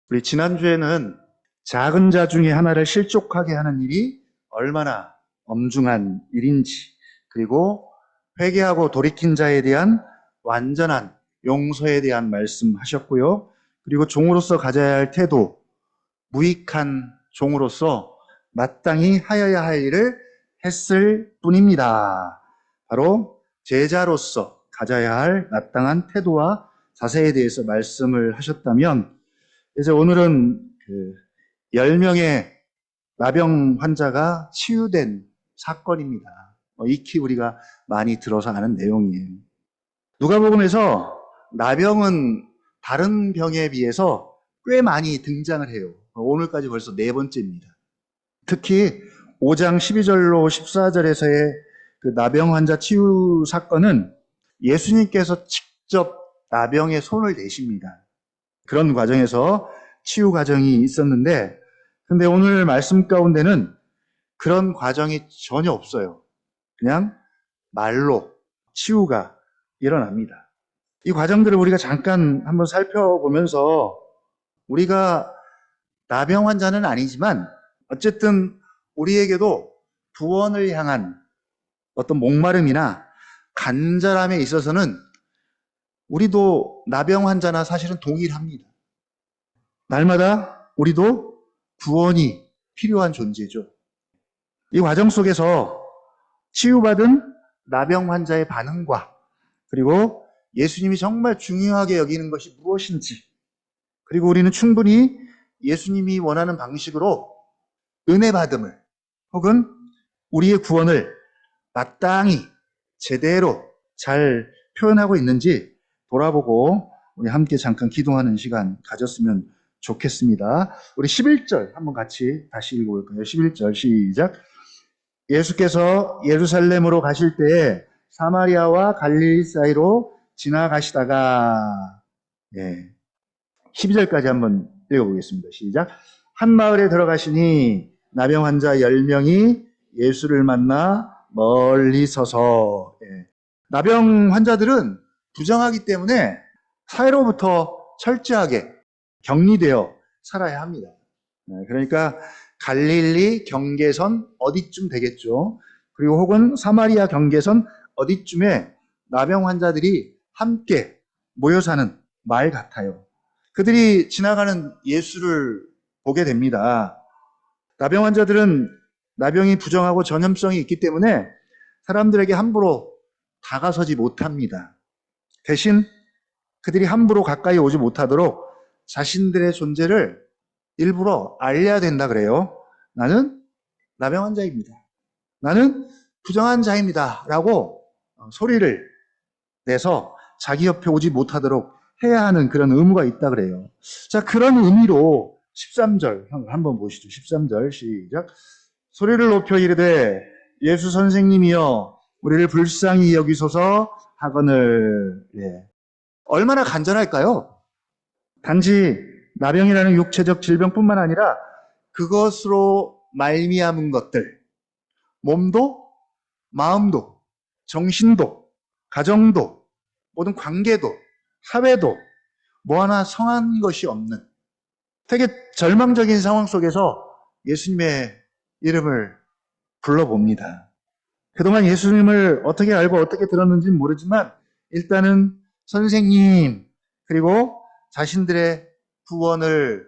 우리 지난주에는 작은 자 중에 하나를 실족하게 하는 일이 얼마나 엄중한 일인지, 그리고 회개하고 돌이킨 자에 대한 완전한 용서에 대한 말씀하셨고요. 그리고 종으로서 가져야 할 태도, 무익한 종으로서 마땅히 하여야 할 일을 했을 뿐입니다. 바로 제자로서 가져야 할 마땅한 태도와 자세에 대해서 말씀을 하셨다면, 그래서 오늘은 10명의 나병 환자가 치유된 사건입니다. 익히 우리가 많이 들어서 아는 내용이에요. 누가복음에서 나병은 다른 병에 비해서 꽤 많이 등장을 해요. 오늘까지 벌써 4번째입니다. 특히 5장 12절로 14절에서의 그 나병 환자 치유 사건은 예수님께서 직접 나병에 손을 대십니다. 그런 과정에서 치유 과정이 있었는데, 근데 오늘 말씀 가운데는 그런 과정이 전혀 없어요. 그냥 말로 치유가 일어납니다. 이 과정들을 우리가 잠깐 한번 살펴보면서, 우리가 나병 환자는 아니지만 어쨌든 우리에게도 구원을 향한 어떤 목마름이나 간절함에 있어서는 우리도 나병 환자나 사실은 동일합니다. 날마다 우리도 구원이 필요한 존재죠. 이 과정 속에서 치유받은 나병 환자의 반응과, 그리고 예수님이 정말 중요하게 여기는 것이 무엇인지, 그리고 우리는 충분히 예수님이 원하는 방식으로 은혜 받음을, 혹은 우리의 구원을 마땅히 제대로 잘 표현하고 있는지 돌아보고 우리 함께 잠깐 기도하는 시간 가졌으면 좋겠습니다. 우리 11절 한번 같이 다시 읽어볼까요? 11절 시작. 예수께서 예루살렘으로 가실 때에 사마리아와 갈릴리 사이로 지나가시다가, 12절까지 한번 읽어보겠습니다. 시작. 한 마을에 들어가시니 나병 환자 10명이 예수를 만나 멀리 서서, 나병 환자들은 부정하기 때문에 사회로부터 철저하게 격리되어 살아야 합니다. 그러니까 갈릴리 경계선 어디쯤 되겠죠. 그리고 혹은 사마리아 경계선 어디쯤에 나병 환자들이 함께 모여 사는 마을 같아요. 그들이 지나가는 예수를 보게 됩니다. 나병 환자들은 나병이 부정하고 전염성이 있기 때문에 사람들에게 함부로 다가서지 못합니다. 대신 그들이 함부로 가까이 오지 못하도록 자신들의 존재를 일부러 알려야 된다 그래요. 나는 나병 환자입니다. 나는 부정한 자입니다. 라고 소리를 내서 자기 옆에 오지 못하도록 해야 하는 그런 의무가 있다 그래요. 자, 그런 의미로 13절 한번 보시죠. 13절 시작. 소리를 높여 이르되 예수 선생님이여 우리를 불쌍히 여기소서 하거늘. 얼마나 간절할까요? 단지 나병이라는 육체적 질병뿐만 아니라 그것으로 말미암은 것들, 몸도 마음도 정신도 가정도 모든 관계도 사회도 뭐 하나 성한 것이 없는 되게 절망적인 상황 속에서 예수님의 이름을 불러봅니다. 그동안 예수님을 어떻게 알고 어떻게 들었는지는 모르지만 일단은 선생님, 그리고 자신들의 구원을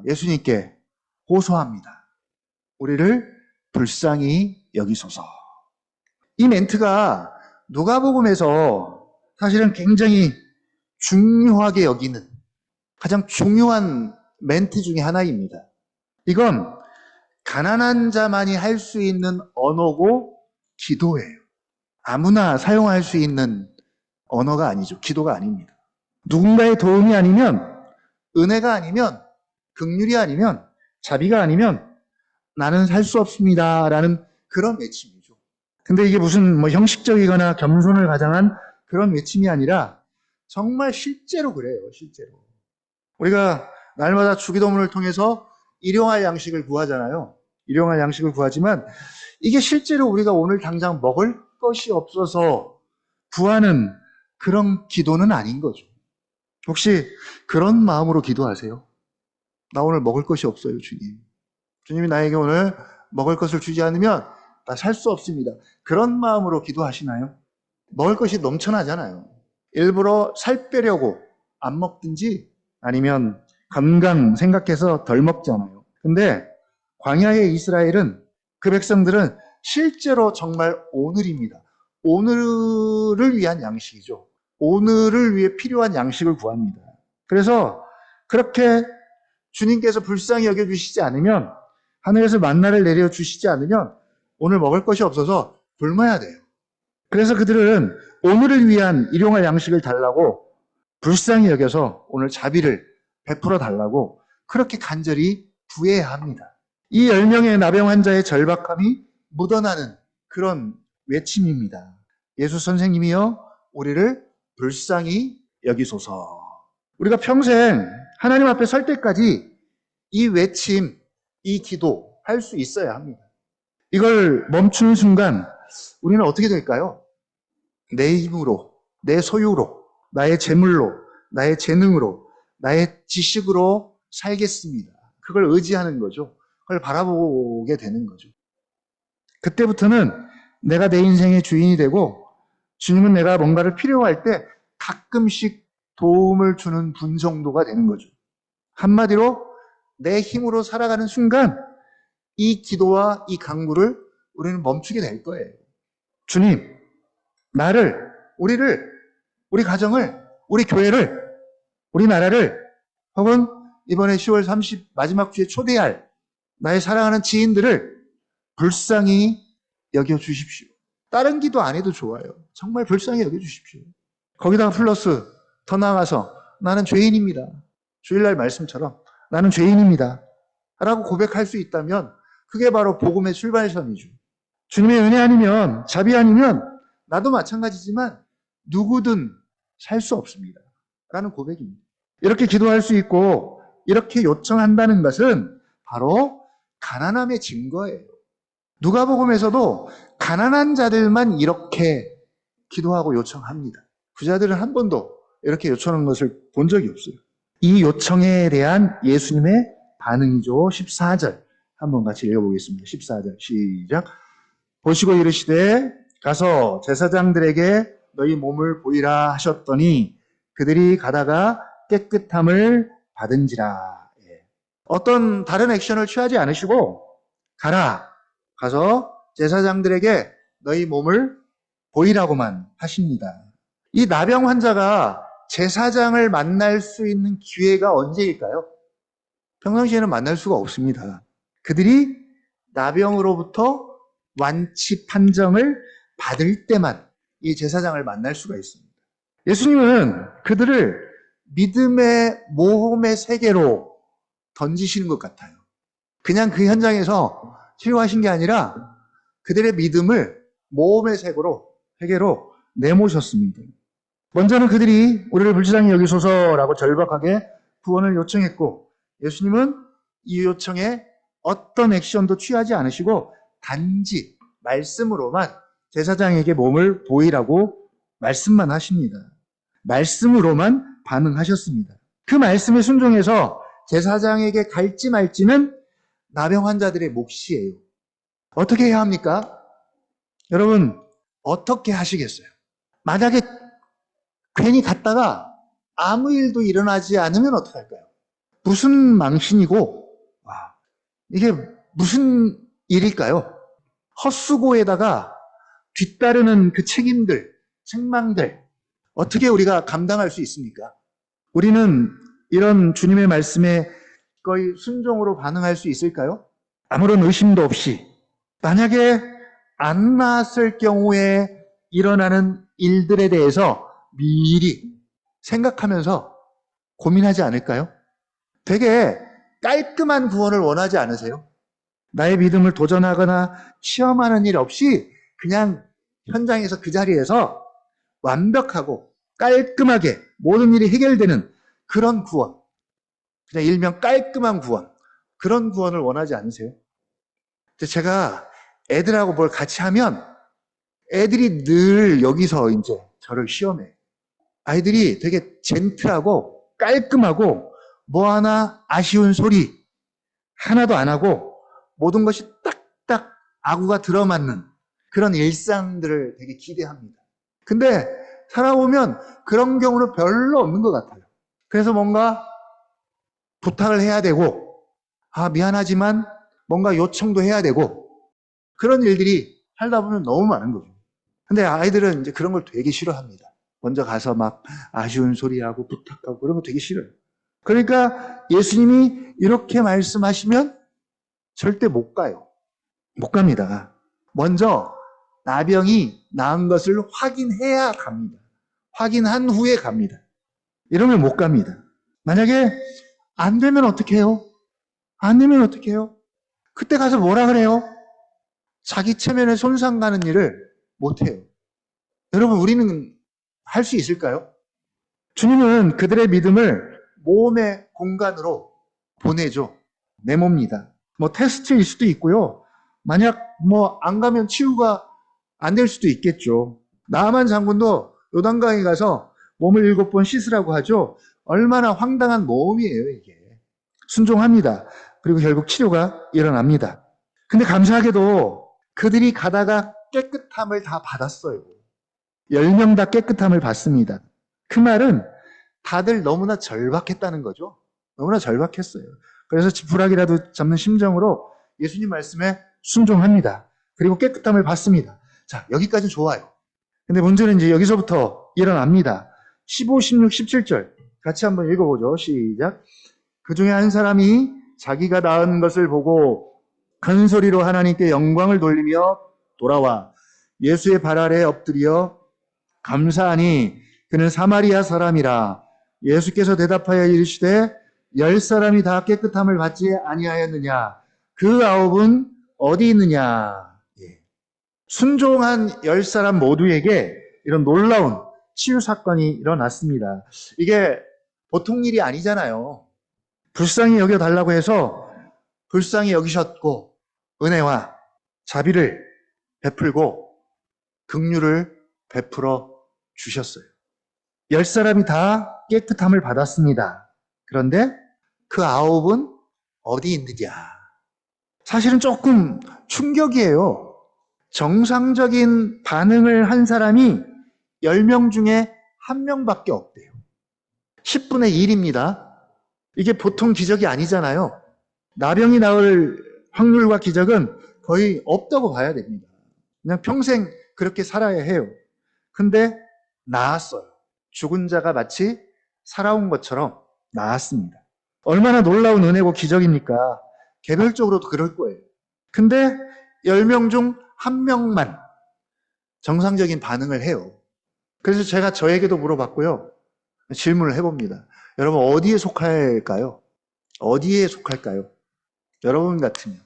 예수님께 호소합니다. 우리를 불쌍히 여기소서. 이 멘트가 누가복음에서 사실은 굉장히 중요하게 여기는 가장 중요한 멘트 중에 하나입니다. 이건 가난한 자만이 할 수 있는 언어고 기도예요. 아무나 사용할 수 있는 언어가 아니죠. 기도가 아닙니다. 누군가의 도움이 아니면, 은혜가 아니면, 긍휼이 아니면, 자비가 아니면 나는 살 수 없습니다. 라는 그런 외침이죠. 근데 이게 무슨 형식적이거나 겸손을 가장한 그런 외침이 아니라 정말 실제로 그래요. 실제로. 우리가 날마다 주기도문을 통해서 일용할 양식을 구하잖아요. 일용할 양식을 구하지만 이게 실제로 우리가 오늘 당장 먹을 것이 없어서 구하는 그런 기도는 아닌 거죠. 혹시 그런 마음으로 기도하세요? 나 오늘 먹을 것이 없어요, 주님. 주님이 나에게 오늘 먹을 것을 주지 않으면 나 살 수 없습니다. 그런 마음으로 기도하시나요? 먹을 것이 넘쳐나잖아요. 일부러 살 빼려고 안 먹든지 아니면 건강 생각해서 덜 먹잖아요. 근데 광야의 이스라엘은 그 백성들은 실제로 정말 오늘입니다. 오늘을 위한 양식이죠. 오늘을 위해 필요한 양식을 구합니다. 그래서 그렇게 주님께서 불쌍히 여겨주시지 않으면, 하늘에서 만나를 내려주시지 않으면 오늘 먹을 것이 없어서 굶어야 돼요. 그래서 그들은 오늘을 위한 일용할 양식을 달라고 불쌍히 여겨서 오늘 자비를 베풀어 달라고 그렇게 간절히 구해야 합니다. 이 10명의 나병 환자의 절박함이 묻어나는 그런 외침입니다. 예수 선생님이여 우리를 불쌍히 여기소서. 우리가 평생 하나님 앞에 설 때까지 이 외침, 이 기도 할 수 있어야 합니다. 이걸 멈추는 순간 우리는 어떻게 될까요? 내 힘으로, 내 소유로, 나의 재물로, 나의 재능으로, 나의 지식으로 살겠습니다. 그걸 의지하는 거죠. 그걸 바라보게 되는 거죠. 그때부터는 내가 내 인생의 주인이 되고 주님은 내가 뭔가를 필요로 할 때 가끔씩 도움을 주는 분 정도가 되는 거죠. 한마디로 내 힘으로 살아가는 순간 이 기도와 이 간구를 우리는 멈추게 될 거예요. 주님, 나를, 우리를, 우리 가정을, 우리 교회를, 우리 나라를, 혹은 이번에 10월 30 마지막 주에 초대할 나의 사랑하는 지인들을 불쌍히 여겨주십시오. 다른 기도 안 해도 좋아요. 정말 불쌍히 여겨주십시오. 거기다가 플러스 더 나아가서 나는 죄인입니다. 주일날 말씀처럼 나는 죄인입니다. 라고 고백할 수 있다면 그게 바로 복음의 출발선이죠. 주님의 은혜 아니면, 자비 아니면 나도 마찬가지지만 누구든 살 수 없습니다. 라는 고백입니다. 이렇게 기도할 수 있고 이렇게 요청한다는 것은 바로 가난함의 증거예요. 누가복음에서도 가난한 자들만 이렇게 기도하고 요청합니다. 부자들은 한 번도 이렇게 요청하는 것을 본 적이 없어요. 이 요청에 대한 예수님의 반응이죠. 14절 한번 같이 읽어보겠습니다. 14절 시작. 보시고 이르시되 가서 제사장들에게 너희 몸을 보이라 하셨더니 그들이 가다가 깨끗함을 받은지라. 어떤 다른 액션을 취하지 않으시고 가라, 가서 제사장들에게 너희 몸을 보이라고만 하십니다. 이 나병 환자가 제사장을 만날 수 있는 기회가 언제일까요? 평상시에는 만날 수가 없습니다. 그들이 나병으로부터 완치 판정을 받을 때만 이 제사장을 만날 수가 있습니다. 예수님은 그들을 믿음의 모험의 세계로 던지시는 것 같아요. 그냥 그 현장에서 치료하신 게 아니라 그들의 믿음을 모험의 세계로 내모셨습니다. 먼저는 그들이 우리를 불쌍히 여기소서라고 절박하게 구원을 요청했고, 예수님은 이 요청에 어떤 액션도 취하지 않으시고 단지 말씀으로만 제사장에게 몸을 보이라고 말씀만 하십니다. 말씀으로만 반응하셨습니다. 그 말씀에 순종해서 제사장에게 갈지 말지는 나병 환자들의 몫이에요. 어떻게 해야 합니까? 여러분, 어떻게 하시겠어요? 만약에 괜히 갔다가 아무 일도 일어나지 않으면 어떡할까요? 무슨 망신이고, 이게 무슨 일일까요? 헛수고에다가 뒤따르는 그 책임들, 책망들, 어떻게 우리가 감당할 수 있습니까? 우리는 이런 주님의 말씀에 거의 순종으로 반응할 수 있을까요? 아무런 의심도 없이. 만약에 안 나았을 경우에 일어나는 일들에 대해서 미리 생각하면서 고민하지 않을까요? 되게 깔끔한 구원을 원하지 않으세요? 나의 믿음을 도전하거나 시험하는 일 없이 그냥 현장에서 그 자리에서 완벽하고 깔끔하게 모든 일이 해결되는 그런 구원, 그냥 일명 깔끔한 구원, 그런 구원을 원하지 않으세요? 제가 애들하고 뭘 같이 하면 애들이 늘 여기서 이제 저를 시험해. 아이들이 되게 젠틀하고 깔끔하고 뭐 하나 아쉬운 소리 하나도 안 하고 모든 것이 딱딱 아구가 들어맞는 그런 일상들을 되게 기대합니다. 근데 살아보면 그런 경우는 별로 없는 것 같아요. 그래서 뭔가 부탁을 해야 되고, 미안하지만 뭔가 요청도 해야 되고, 그런 일들이 살다 보면 너무 많은 거죠. 근데 아이들은 이제 그런 걸 되게 싫어합니다. 먼저 가서 막 아쉬운 소리하고 부탁하고 그런 거 되게 싫어요. 그러니까 예수님이 이렇게 말씀하시면 절대 못 가요. 못 갑니다. 먼저 나병이 나은 것을 확인해야 갑니다. 확인한 후에 갑니다. 이러면 못 갑니다. 만약에 안 되면 어떻게 해요? 안 되면 어떻게 해요? 그때 가서 뭐라 그래요? 자기 체면에 손상 가는 일을 못 해요. 여러분, 우리는 할 수 있을까요? 주님은 그들의 믿음을 모험의 공간으로 보내죠. 내모입니다. 뭐 테스트일 수도 있고요. 만약 뭐 안 가면 치유가 안 될 수도 있겠죠. 나아만 장군도 요단강에 가서 몸을 7번 씻으라고 하죠. 얼마나 황당한 모험이에요, 이게. 순종합니다. 그리고 결국 치료가 일어납니다. 근데 감사하게도 그들이 가다가 깨끗함을 다 받았어요. 10명 다 깨끗함을 받습니다. 그 말은 다들 너무나 절박했다는 거죠. 너무나 절박했어요. 그래서 지푸라기라도 잡는 심정으로 예수님 말씀에 순종합니다. 그리고 깨끗함을 받습니다. 자, 여기까지 좋아요. 근데 문제는 이제 여기서부터 일어납니다. 15, 16, 17절 같이 한번 읽어보죠. 시작. 그 중에 한 사람이 자기가 나은 것을 보고 큰 소리로 하나님께 영광을 돌리며 돌아와 예수의 발 아래에 엎드려 감사하니 그는 사마리아 사람이라. 예수께서 대답하여 이르시되 10사람이 다 깨끗함을 받지 아니하였느냐? 그 9은 어디 있느냐? 순종한 10사람 모두에게 이런 놀라운 치유 사건이 일어났습니다. 이게 보통 일이 아니잖아요. 불쌍히 여겨달라고 해서 불쌍히 여기셨고 은혜와 자비를 베풀고 긍휼을 베풀어 주셨어요. 10사람이 다 깨끗함을 받았습니다. 그런데 그 9은 어디 있느냐? 사실은 조금 충격이에요. 정상적인 반응을 한 사람이 10명 중에 1명밖에 없대요. 10분의 1입니다. 이게 보통 기적이 아니잖아요. 나병이 나을 확률과 기적은 거의 없다고 봐야 됩니다. 그냥 평생 그렇게 살아야 해요. 근데 나았어요. 죽은 자가 마치 살아온 것처럼 나았습니다. 얼마나 놀라운 은혜고 기적입니까? 개별적으로도 그럴 거예요. 근데 10명 중 1명만 정상적인 반응을 해요. 그래서 제가 저에게도 물어봤고요. 질문을 해봅니다. 여러분 어디에 속할까요? 어디에 속할까요? 여러분 같으면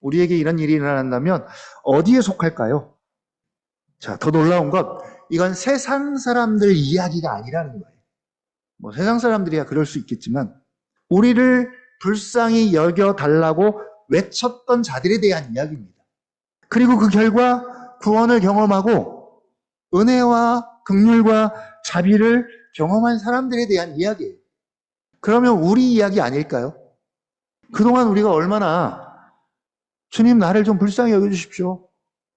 우리에게 이런 일이 일어난다면 어디에 속할까요? 자, 더 놀라운 건 이건 세상 사람들 이야기가 아니라는 거예요. 뭐 세상 사람들이야 그럴 수 있겠지만 우리를 불쌍히 여겨달라고 외쳤던 자들에 대한 이야기입니다. 그리고 그 결과 구원을 경험하고 은혜와 긍휼과 자비를 경험한 사람들에 대한 이야기예요. 그러면 우리 이야기 아닐까요? 그동안 우리가 얼마나 주님 나를 좀 불쌍히 여겨주십시오.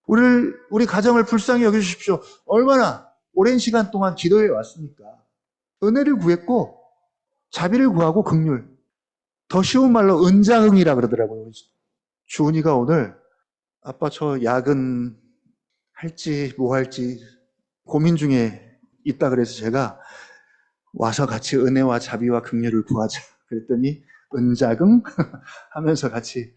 우리 가정을 불쌍히 여겨주십시오. 얼마나 오랜 시간 동안 기도해 왔습니까? 은혜를 구했고 자비를 구하고 긍휼. 더 쉬운 말로 은자응이라 그러더라고요. 주은이가 오늘 아빠 저 야근 할지 뭐 할지 고민 중에 있다 그래서 제가 와서 같이 은혜와 자비와 긍휼을 구하자 그랬더니 은자금 하면서 같이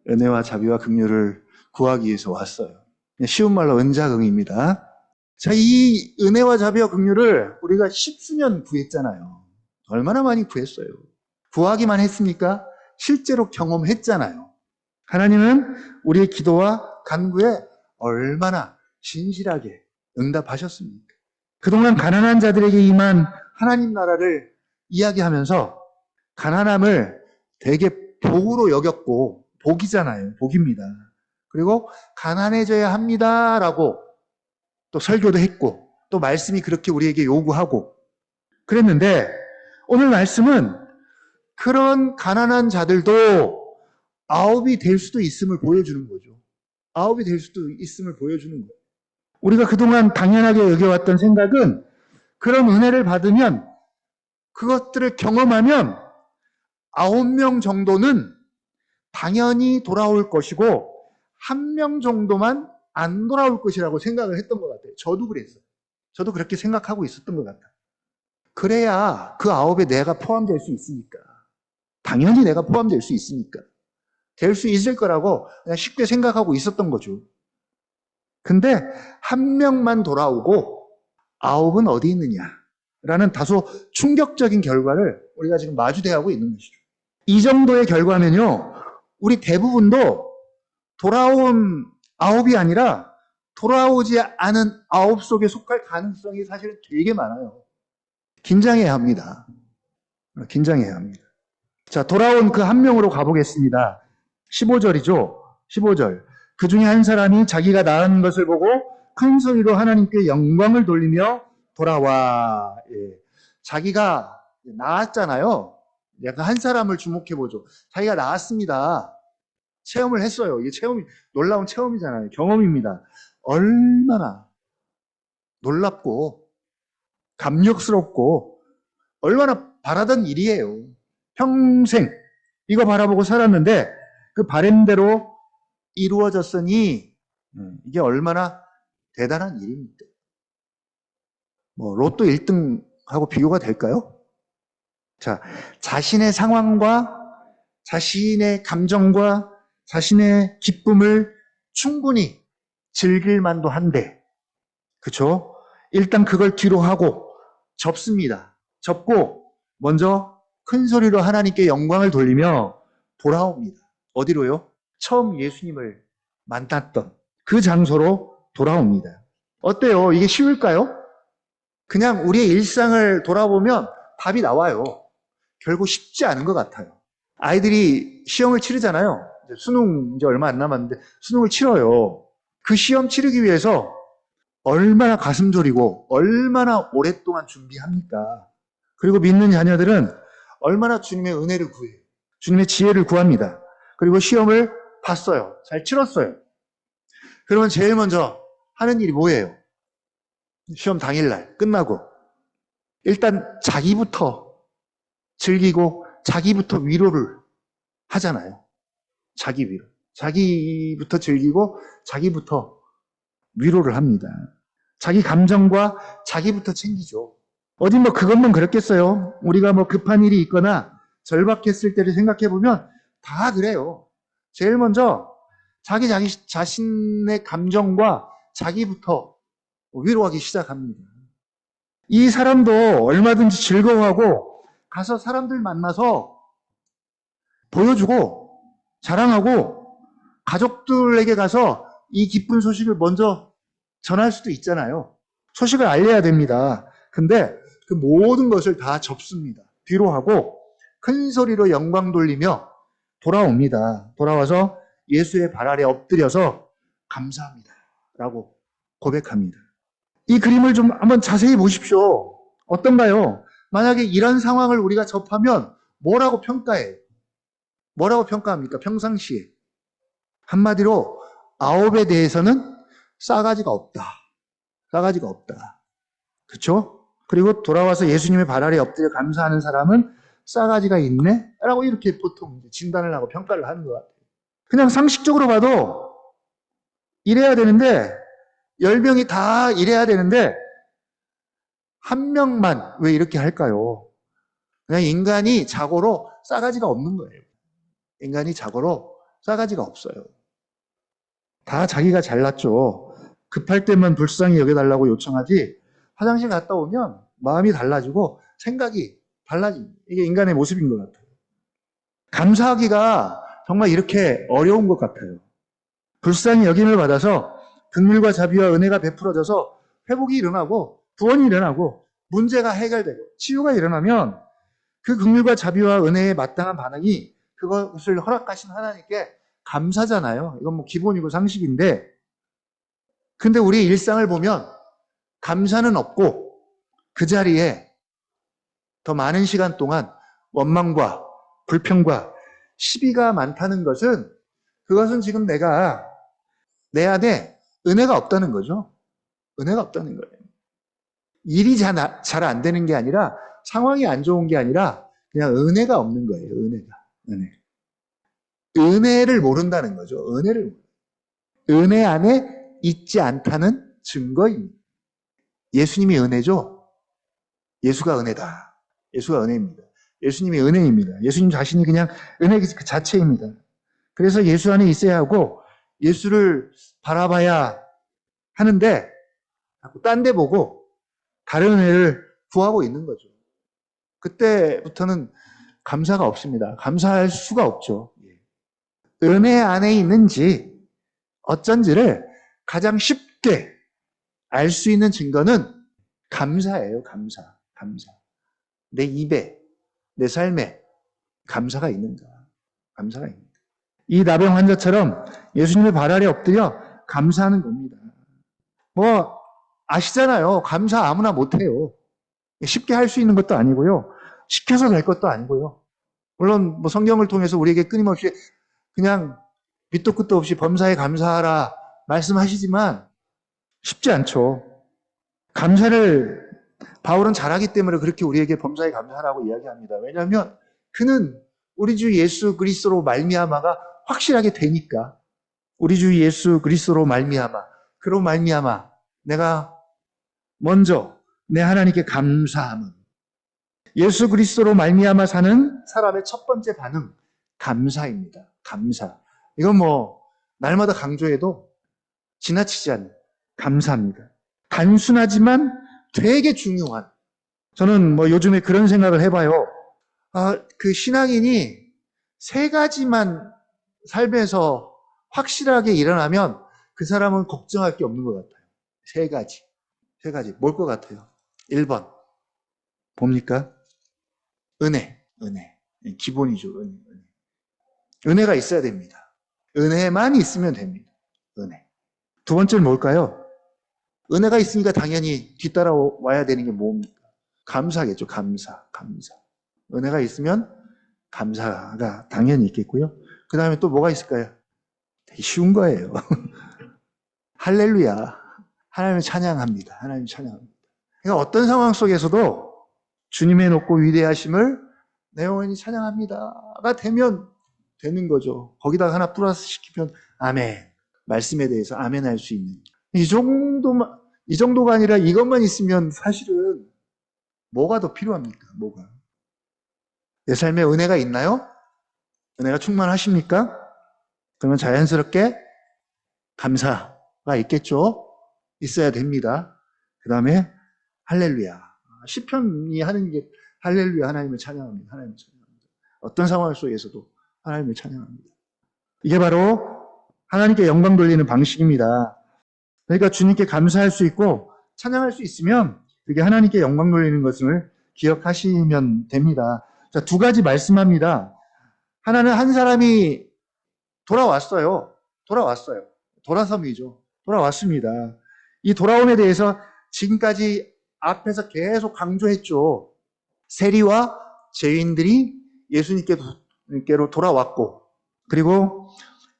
은혜와 자비와 긍휼을 구하기 위해서 왔어요. 쉬운 말로 은자금입니다. 자, 이 은혜와 자비와 긍휼을 우리가 십수년 구했잖아요. 얼마나 많이 구했어요. 구하기만 했습니까? 실제로 경험했잖아요. 하나님은 우리의 기도와 간구에 얼마나 진실하게 응답하셨습니까? 그동안 가난한 자들에게 임한 하나님 나라를 이야기하면서 가난함을 되게 복으로 여겼고 복이잖아요. 복입니다. 그리고 가난해져야 합니다라고 또 설교도 했고 또 말씀이 그렇게 우리에게 요구하고 그랬는데 오늘 말씀은 그런 가난한 자들도 아홉이 될 수도 있음을 보여주는 거죠. 아홉이 될 수도 있음을 보여주는 거예요. 우리가 그동안 당연하게 여겨왔던 생각은 그런 은혜를 받으면 그것들을 경험하면 9명 정도는 당연히 돌아올 것이고 1명 정도만 안 돌아올 것이라고 생각을 했던 것 같아요. 저도 그랬어요. 저도 그렇게 생각하고 있었던 것 같아요. 그래야 그 9에 내가 포함될 수 있으니까. 당연히 내가 포함될 수 있으니까. 될 수 있을 거라고 그냥 쉽게 생각하고 있었던 거죠. 근데 1명만 돌아오고 9은 어디 있느냐라는 다소 충격적인 결과를 우리가 지금 마주대하고 있는 것이죠. 이 정도의 결과면요, 우리 대부분도 돌아온 9이 아니라 돌아오지 않은 9 속에 속할 가능성이 사실은 되게 많아요. 긴장해야 합니다. 긴장해야 합니다. 자, 돌아온 그 1명으로 가보겠습니다. 15절이죠. 15절. 그 중에 한 사람이 자기가 낳은 것을 보고 큰 소리로 하나님께 영광을 돌리며 돌아와. 예. 자기가 낳았잖아요. 약간 한 사람을 주목해보죠. 자기가 낳았습니다. 체험을 했어요. 이게 체험이, 놀라운 체험이잖아요. 경험입니다. 얼마나 놀랍고, 감격스럽고, 얼마나 바라던 일이에요. 평생 이거 바라보고 살았는데, 그 바람대로 이루어졌으니, 이게 대단한 일입니다. 뭐, 로또 1등하고 비교가 될까요? 자, 자신의 상황과 자신의 감정과 자신의 기쁨을 충분히 즐길 만도 한데, 그쵸? 일단 그걸 뒤로 하고 접습니다. 접고 먼저 큰 소리로 하나님께 영광을 돌리며 돌아옵니다. 어디로요? 처음 예수님을 만났던 그 장소로 돌아옵니다. 어때요? 이게 쉬울까요? 그냥 우리의 일상을 돌아보면 답이 나와요. 결국 쉽지 않은 것 같아요. 아이들이 시험을 치르잖아요. 수능 이제 얼마 안 남았는데 수능을 치러요. 그 시험 치르기 위해서 얼마나 가슴 졸이고 얼마나 오랫동안 준비합니까? 그리고 믿는 자녀들은 얼마나 주님의 은혜를 구해요. 주님의 지혜를 구합니다. 그리고 시험을 봤어요. 잘 치렀어요. 그러면 제일 먼저 하는 일이 뭐예요? 시험 당일날 끝나고 일단 자기부터 즐기고 자기부터 위로를 하잖아요. 자기 위로. 자기부터 즐기고 자기부터 위로를 합니다. 자기 감정과 자기부터 챙기죠. 어디 뭐 그것만 그렇겠어요. 우리가 뭐 급한 일이 있거나 절박했을 때를 생각해 보면 다 그래요. 제일 먼저 자기 자신의 감정과 자기부터 위로하기 시작합니다. 이 사람도 얼마든지 즐거워하고 가서 사람들 만나서 보여주고 자랑하고 가족들에게 가서 이 기쁜 소식을 먼저 전할 수도 있잖아요. 소식을 알려야 됩니다. 근데 그 모든 것을 다 접습니다. 뒤로 하고 큰 소리로 영광 돌리며 돌아옵니다. 돌아와서 예수의 발 아래 엎드려서 감사합니다. 라고 고백합니다. 이 그림을 좀 한번 자세히 보십시오. 어떤가요? 만약에 이런 상황을 우리가 접하면 뭐라고 평가해요? 뭐라고 평가합니까? 평상시에. 한마디로 9에 대해서는 싸가지가 없다. 싸가지가 없다. 그렇죠? 그리고 돌아와서 예수님의 발 아래 엎드려 감사하는 사람은 싸가지가 있네? 라고 이렇게 보통 진단을 하고 평가를 하는 것 같아요. 그냥 상식적으로 봐도 이래야 되는데 10명이 다 이래야 되는데 한 명만 왜 이렇게 할까요? 그냥 인간이 자고로 싸가지가 없는 거예요. 인간이 자고로 싸가지가 없어요. 다 자기가 잘났죠. 급할 때만 불쌍히 여겨달라고 요청하지 화장실 갔다 오면 마음이 달라지고 생각이 달라집니다. 이게 인간의 모습인 것 같아요. 감사하기가 정말 이렇게 어려운 것 같아요. 불쌍히 여김을 받아서 긍휼과 자비와 은혜가 베풀어져서 회복이 일어나고 구원이 일어나고 문제가 해결되고 치유가 일어나면 그 긍휼과 자비와 은혜에 마땅한 반응이 그것을 허락하신 하나님께 감사잖아요. 이건 뭐 기본이고 상식인데 근데 우리 일상을 보면 감사는 없고 그 자리에 더 많은 시간 동안 원망과 불평과 시비가 많다는 것은 그것은 지금 내가 내 안에 은혜가 없다는 거죠. 은혜가 없다는 거예요. 일이 잘 안 되는 게 아니라 상황이 안 좋은 게 아니라 그냥 은혜가 없는 거예요. 은혜를 모른다는 거죠. 은혜 안에 있지 않다는 증거입니다. 예수님이 은혜죠. 예수가 은혜다. 예수가 은혜입니다. 예수님이 은혜입니다. 예수님 자신이 그냥 은혜 그 자체입니다. 그래서 예수 안에 있어야 하고 예수를 바라봐야 하는데 자꾸 딴 데 보고 다른 은혜를 구하고 있는 거죠. 그때부터는 감사가 없습니다. 감사할 수가 없죠. 은혜 안에 있는지 어쩐지를 가장 쉽게 알 수 있는 증거는 감사예요. 감사. 내 입에, 내 삶에 감사가 있는가. 감사가 있는가. 이 나병 환자처럼 예수님의 발 아래 엎드려 감사하는 겁니다. 뭐 아시잖아요. 감사 아무나 못해요. 쉽게 할 수 있는 것도 아니고요. 시켜서 될 것도 아니고요. 물론 뭐 성경을 통해서 우리에게 끊임없이 그냥 밑도 끝도 없이 범사에 감사하라 말씀하시지만 쉽지 않죠. 감사를 바울은 잘하기 때문에 그렇게 우리에게 범사에 감사하라고 이야기합니다. 왜냐하면 그는 우리 주 예수 그리스도로 말미암아가 확실하게 되니까. 우리 주 예수 그리스도로 말미암아, 그로 말미암아 내가 먼저 내 하나님께 감사함은, 예수 그리스도로 말미암아 사는 사람의 첫 번째 반응, 감사입니다. 감사. 이건 뭐 날마다 강조해도 지나치지 않는 감사입니다. 단순하지만 되게 중요한. 저는 뭐 요즘에 그런 생각을 해봐요. 그 신앙인이 세 가지만 삶에서 확실하게 일어나면 그 사람은 걱정할 게 없는 것 같아요. 세 가지. 뭘 것 같아요? 1번. 뭡니까? 은혜. 기본이죠. 은혜가 있어야 됩니다. 은혜만 있으면 됩니다. 은혜. 두 번째는 뭘까요? 은혜가 있으니까 당연히 뒤따라와야 되는 게 뭡니까? 감사겠죠. 감사. 은혜가 있으면 감사가 당연히 있겠고요. 그 다음에 또 뭐가 있을까요? 되게 쉬운 거예요. 할렐루야. 하나님을 찬양합니다. 그러니까 어떤 상황 속에서도 주님의 높고 위대하심을 내 영혼이 찬양합니다가 되면 되는 거죠. 거기다가 하나 플러스 시키면 아멘. 말씀에 대해서 아멘 할 수 있는. 이 정도가 아니라 이것만 있으면 사실은 뭐가 더 필요합니까? 뭐가? 내 삶에 은혜가 있나요? 은혜가 충만하십니까? 그러면 자연스럽게 감사가 있겠죠? 있어야 됩니다. 그 다음에 할렐루야. 시편이 하는 게 할렐루야, 하나님을 찬양합니다. 어떤 상황 속에서도 하나님을 찬양합니다. 이게 바로 하나님께 영광 돌리는 방식입니다. 그러니까 주님께 감사할 수 있고 찬양할 수 있으면 그게 하나님께 영광 돌리는 것을 기억하시면 됩니다. 자, 두 가지 말씀합니다. 하나는 한 사람이 돌아왔어요. 돌아섬이죠. 돌아왔습니다. 이 돌아옴에 대해서 지금까지 앞에서 계속 강조했죠. 세리와 죄인들이 예수님께로 돌아왔고, 그리고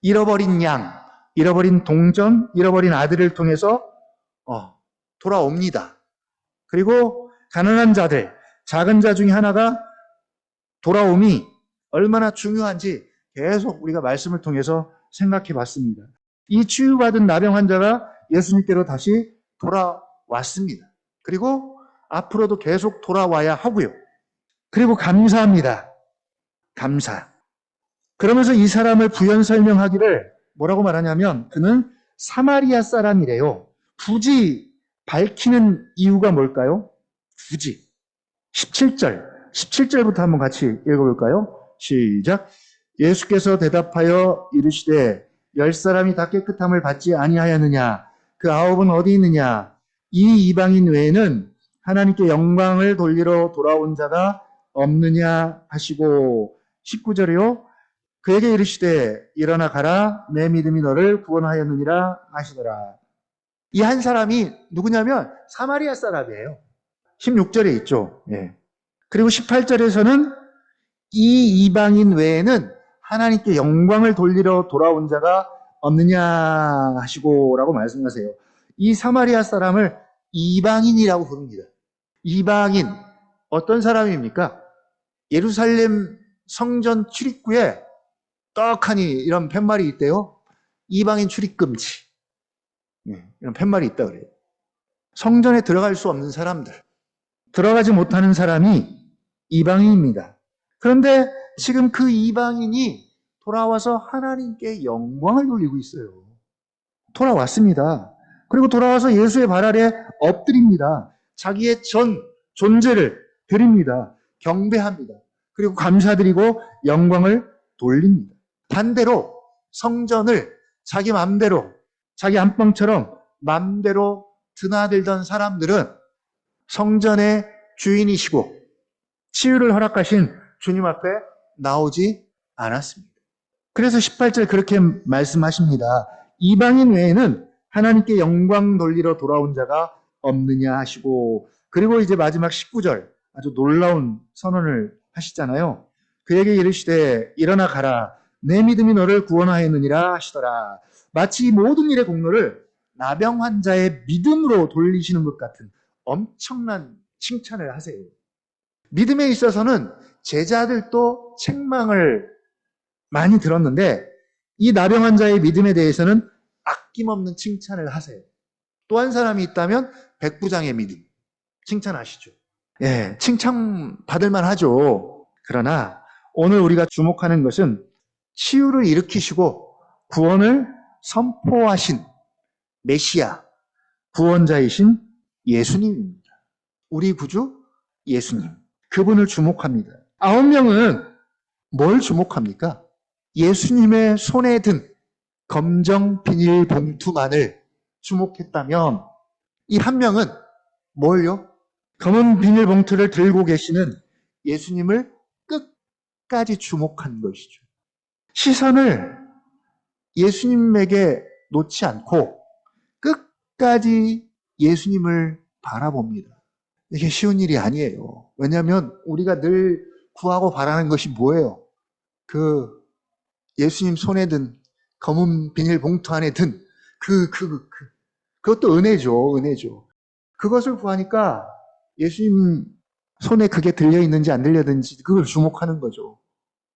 잃어버린 양, 잃어버린 동전, 잃어버린 아들을 통해서 돌아옵니다. 그리고 가난한 자들, 작은 자 중에 하나가 돌아옴이 얼마나 중요한지 계속 우리가 말씀을 통해서 생각해 봤습니다. 이 치유받은 나병 환자가 예수님께로 다시 돌아왔습니다. 그리고 앞으로도 계속 돌아와야 하고요. 그리고 감사합니다. 감사. 그러면서 이 사람을 부연 설명하기를 뭐라고 말하냐면 그는 사마리아 사람이래요. 굳이 밝히는 이유가 뭘까요? 굳이. 17절부터 한번 같이 읽어볼까요? 시작. 예수께서 대답하여 이르시되 10사람이 다 깨끗함을 받지 아니하였느냐? 그 9은 어디 있느냐? 이 이방인 외에는 하나님께 영광을 돌리러 돌아온 자가 없느냐 하시고, 19절이요. 그에게 이르시되 일어나 가라, 내 믿음이 너를 구원하였느니라 하시더라. 이 한 사람이 누구냐면 사마리아 사람이에요. 16절에 있죠. 예. 그리고 18절에서는 이 이방인 외에는 하나님께 영광을 돌리러 돌아온 자가 없느냐 하시고라고 말씀하세요. 이 사마리아 사람을 이방인이라고 부릅니다. 이방인, 어떤 사람입니까? 예루살렘 성전 출입구에 떡하니 이런 팻말이 있대요. 이방인 출입 금지. 이런 팻말이 있다 그래요. 성전에 들어갈 수 없는 사람들, 들어가지 못하는 사람이 이방인입니다. 그런데 지금 그 이방인이 돌아와서 하나님께 영광을 돌리고 있어요. 돌아왔습니다. 그리고 돌아와서 예수의 발 아래 엎드립니다. 자기의 존재를 드립니다. 경배합니다. 그리고 감사드리고 영광을 돌립니다. 반대로 성전을 자기 맘대로, 자기 안방처럼 맘대로 드나들던 사람들은 성전의 주인이시고 치유를 허락하신 주님 앞에 나오지 않았습니다. 그래서 18절 그렇게 말씀하십니다. 이방인 외에는 하나님께 영광 돌리러 돌아온 자가 없느냐 하시고, 그리고 이제 마지막 19절 아주 놀라운 선언을 하시잖아요. 그에게 이르시되 일어나 가라, 내 믿음이 너를 구원하였느니라 하시더라. 마치 이 모든 일의 공로를 나병 환자의 믿음으로 돌리시는 것 같은 엄청난 칭찬을 하세요. 믿음에 있어서는 제자들도 책망을 많이 들었는데 이 나병 환자의 믿음에 대해서는 아낌없는 칭찬을 하세요. 또 한 사람이 있다면 백부장의 믿음 칭찬하시죠. 예, 칭찬받을 만하죠. 그러나 오늘 우리가 주목하는 것은 치유를 일으키시고 구원을 선포하신 메시아, 구원자이신 예수님입니다. 우리 구주 예수님. 그분을 주목합니다. 9명은 뭘 주목합니까? 예수님의 손에 든 검정 비닐 봉투만을 주목했다면 이 한 명은 뭘요? 검은 비닐 봉투를 들고 계시는 예수님을 끝까지 주목한 것이죠. 시선을 예수님에게 놓지 않고 끝까지 예수님을 바라봅니다. 이게 쉬운 일이 아니에요. 왜냐하면 우리가 늘 구하고 바라는 것이 뭐예요? 그 예수님 손에 든 검은 비닐 봉투 안에 든 그것도 은혜죠. 그것을 구하니까 예수님 손에 그게 들려있는지 안 들려있는지 그걸 주목하는 거죠.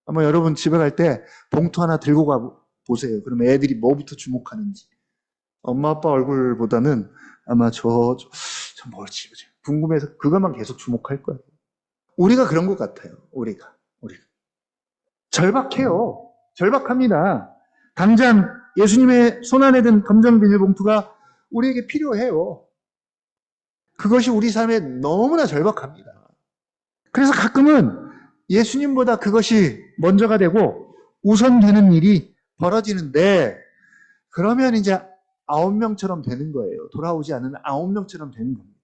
아마 여러분 집에 갈 때 봉투 하나 들고 가 보세요. 그러면 애들이 뭐부터 주목하는지. 엄마 아빠 얼굴보다는 아마 저 뭘지 궁금해서 그것만 계속 주목할 거예요. 우리가 그런 것 같아요. 우리가 절박해요. 절박합니다. 당장 예수님의 손 안에 든 검정 비닐봉투가 우리에게 필요해요. 그것이 우리 삶에 너무나 절박합니다. 그래서 가끔은 예수님보다 그것이 먼저가 되고 우선되는 일이 벌어지는데, 그러면 이제 9명처럼 되는 거예요. 돌아오지 않은 9명처럼 되는 겁니다.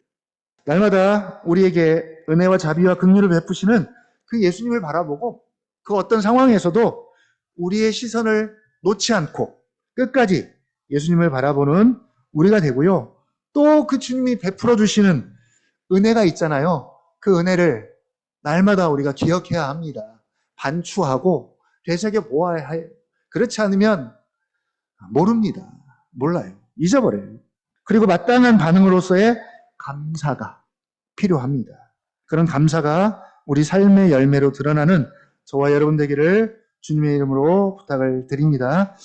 날마다 우리에게 은혜와 자비와 긍휼을 베푸시는 그 예수님을 바라보고 그 어떤 상황에서도 우리의 시선을 놓지 않고 끝까지 예수님을 바라보는 우리가 되고요. 또 그 주님이 베풀어 주시는 은혜가 있잖아요. 그 은혜를 날마다 우리가 기억해야 합니다. 반추하고 되새겨 보아야 해요. 그렇지 않으면 모릅니다. 몰라요. 잊어버려요. 그리고 마땅한 반응으로서의 감사가 필요합니다. 그런 감사가 우리 삶의 열매로 드러나는 저와 여러분 되기를 주님의 이름으로 부탁을 드립니다.